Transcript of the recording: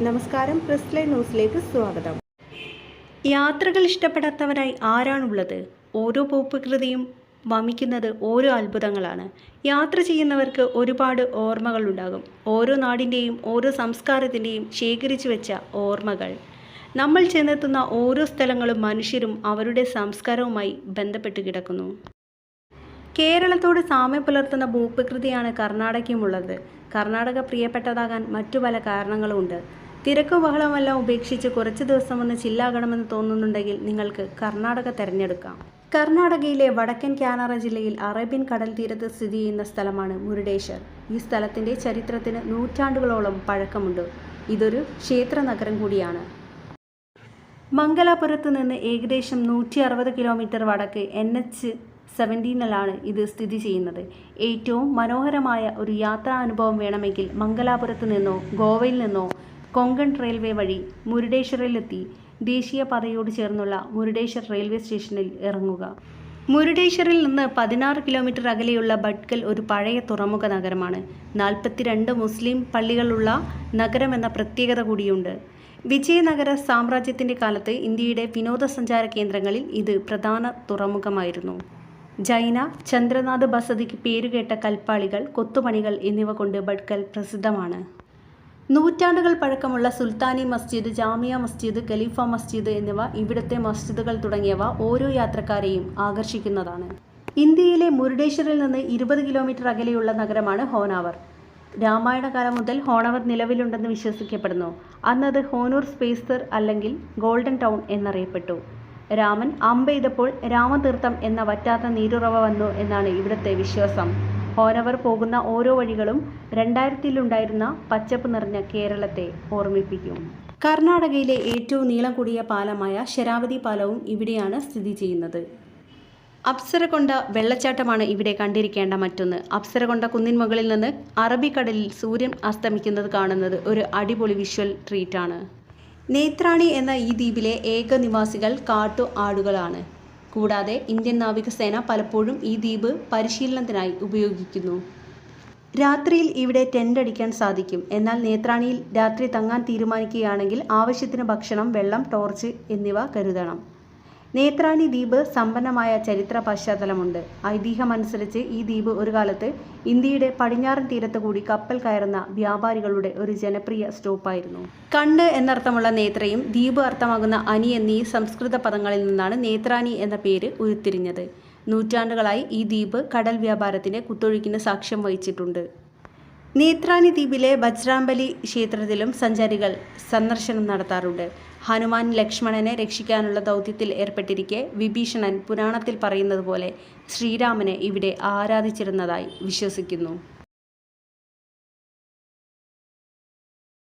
നമസ്കാരം, press line ന്യൂസിലേക്ക് സ്വാഗതം. യാത്രകൾ ഇഷ്ടപ്പെടാത്തവരായി ആരാണുള്ളത്? ഓരോ ഭൂപ്രകൃതിയും വമിക്കുന്നത് ഓരോ അത്ഭുതങ്ങളാണ്. യാത്ര ചെയ്യുന്നവർക്ക് ഒരുപാട് ഓർമ്മകളുണ്ടാകും. ഓരോ നാടിൻ്റെയും ഓരോ സംസ്കാരത്തിൻ്റെയും ശേഖരിച്ചു വെച്ച ഓർമ്മകൾ. നമ്മൾ ചെന്നെത്തുന്ന ഓരോ സ്ഥലങ്ങളും മനുഷ്യരും അവരുടെ സംസ്കാരവുമായി ബന്ധപ്പെട്ട് കിടക്കുന്നു. കേരളത്തോട് സാമ്യം പുലർത്തുന്ന ഭൂപ്രകൃതിയാണ് കർണാടകയ്ക്കുമുള്ളത്. കർണാടക പ്രിയപ്പെട്ടതാകാൻ മറ്റു പല കാരണങ്ങളുമുണ്ട്. തിരക്കും ബഹളമെല്ലാം ഉപേക്ഷിച്ച് കുറച്ച് ദിവസം ഒന്ന് ചില്ലാകണമെന്ന് തോന്നുന്നുണ്ടെങ്കിൽ നിങ്ങൾക്ക് കർണാടക തിരഞ്ഞെടുക്കാം. കർണാടകയിലെ വടക്കൻ കാനറ ജില്ലയിൽ അറേബ്യൻ കടൽ തീരത്ത് സ്ഥിതി ചെയ്യുന്ന സ്ഥലമാണ് മുരുഡേശ്വർ. ഈ സ്ഥലത്തിൻ്റെ ചരിത്രത്തിന് നൂറ്റാണ്ടുകളോളം പഴക്കമുണ്ട്. ഇതൊരു ക്ഷേത്ര നഗരം കൂടിയാണ്. മംഗലാപുരത്ത് നിന്ന് ഏകദേശം 160 കിലോമീറ്റർ വടക്ക് NH-17 ഇത് സ്ഥിതി ചെയ്യുന്നത്. ഏറ്റവും മനോഹരമായ ഒരു യാത്രാനുഭവം വേണമെങ്കിൽ മംഗലാപുരത്ത് നിന്നോ ഗോവയിൽ നിന്നോ കൊങ്കൺ റെയിൽവേ വഴി മുരുഡേശ്വറിലെത്തി ദേശീയപാതയോട് ചേർന്നുള്ള മുരുഡേശ്വർ റെയിൽവേ സ്റ്റേഷനിൽ ഇറങ്ങുക. മുരുഡേശ്വറിൽ നിന്ന് 16 കിലോമീറ്റർ അകലെയുള്ള ഭട്കൽ ഒരു പഴയ തുറമുഖ നഗരമാണ്. 42 മുസ്ലിം പള്ളികളുള്ള നഗരമെന്ന പ്രത്യേകത കൂടിയുണ്ട്. വിജയനഗര സാമ്രാജ്യത്തിൻ്റെ കാലത്ത് ഇന്ത്യയുടെ വിനോദസഞ്ചാര കേന്ദ്രങ്ങളിൽ ഇത് പ്രധാന തുറമുഖമായിരുന്നു. ജൈന ചന്ദ്രനാഥ് ബസതിക്ക് പേരുകേട്ട കൽപ്പാളികൾ, കൊത്തുപണികൾ എന്നിവ കൊണ്ട് ഭട്കൽ പ്രസിദ്ധമാണ്. നൂറ്റാണ്ടുകൾ പഴക്കമുള്ള സുൽത്താനി മസ്ജിദ്, ജാമിയ മസ്ജിദ്, ഖലീഫ മസ്ജിദ് എന്നിവ ഇവിടുത്തെ മസ്ജിദുകൾ തുടങ്ങിയവ ഓരോ യാത്രക്കാരെയും ആകർഷിക്കുന്നതാണ്. ഇന്ത്യയിലെ മുരുഡേശ്വറിൽ നിന്ന് 20 കിലോമീറ്റർ അകലെയുള്ള നഗരമാണ് ഹോനാവർ. രാമായണ കാലം മുതൽ ഹോണവർ നിലവിലുണ്ടെന്ന് വിശ്വസിക്കപ്പെടുന്നു. അന്നത് ഹോനൂർ സ്പേസർ അല്ലെങ്കിൽ ഗോൾഡൻ ടൗൺ എന്നറിയപ്പെട്ടു. രാമൻ അമ്പെയ്തപ്പോൾ രാമതീർത്ഥം എന്ന വറ്റാത്ത നീരുറവ വന്നു എന്നാണ് ഇവിടുത്തെ വിശ്വാസം. ഹോനവർ പോകുന്ന ഓരോ വഴികളും 2000-ലുണ്ടായിരുന്ന പച്ചപ്പ് നിറഞ്ഞ കേരളത്തെ ഓർമ്മിപ്പിക്കും. കർണാടകയിലെ ഏറ്റവും നീളം കൂടിയ പാലമായ ശരാവതി പാലവും ഇവിടെയാണ് സ്ഥിതി ചെയ്യുന്നത്. അപ്സരകൊണ്ട വെള്ളച്ചാട്ടമാണ് ഇവിടെ കണ്ടിരിക്കേണ്ട മറ്റൊന്ന്. അപ്സരകൊണ്ട കുന്നിൻ മുകളിൽ നിന്ന് അറബിക്കടലിൽ സൂര്യൻ അസ്തമിക്കുന്നത് കാണുന്നത് ഒരു അടിപൊളി വിഷ്വൽ ട്രീറ്റാണ്. നേത്രാണി എന്ന ഈ ദ്വീപിലെ ഏക നിവാസികൾ കാട്ടു ആടുകളാണ്. കൂടാതെ ഇന്ത്യൻ നാവികസേന പലപ്പോഴും ഈ ദ്വീപ് പരിശീലനത്തിനായി ഉപയോഗിക്കുന്നു. രാത്രിയിൽ ഇവിടെ ടെൻ്റ് അടിക്കാൻ സാധിക്കും. എന്നാൽ നേത്രാണിയിൽ രാത്രി തങ്ങാൻ തീരുമാനിക്കുകയാണെങ്കിൽ ആവശ്യത്തിന് ഭക്ഷണം, വെള്ളം, ടോർച്ച് എന്നിവ കരുതണം. നേത്രാണി ദ്വീപ് സമ്പന്നമായ ചരിത്ര പശ്ചാത്തലമുണ്ട്. ഐതിഹ്യമനുസരിച്ച് ഈ ദ്വീപ് ഒരു കാലത്ത് ഇന്ത്യയുടെ പടിഞ്ഞാറൻ തീരത്ത് കൂടി കപ്പൽ കയറുന്ന വ്യാപാരികളുടെ ഒരു ജനപ്രിയ സ്റ്റോപ്പായിരുന്നു. കണ്ണ് എന്നർത്ഥമുള്ള നേത്രയും ദ്വീപ് അർത്ഥമാകുന്ന അനി എന്നീ സംസ്കൃത പദങ്ങളിൽ നിന്നാണ് നേത്രാണി എന്ന പേര് ഉരുത്തിരിഞ്ഞത്. നൂറ്റാണ്ടുകളായി ഈ ദ്വീപ് കടൽ വ്യാപാരത്തിന് കുത്തൊഴുക്കിന് സാക്ഷ്യം വഹിച്ചിട്ടുണ്ട്. നേത്രാണി ദ്വീപിലെ ബജ്രാംബലി ക്ഷേത്രത്തിലും സഞ്ചാരികൾ സന്ദർശനം നടത്താറുണ്ട്. ഹനുമാൻ ലക്ഷ്മണനെ രക്ഷിക്കാനുള്ള ദൗത്യത്തിൽ ഏർപ്പെട്ടിരിക്കെ വിഭീഷണൻ പുരാണത്തിൽ പറയുന്നത് പോലെ ശ്രീരാമനെ ഇവിടെ ആരാധിച്ചിരുന്നതായി വിശ്വസിക്കുന്നു.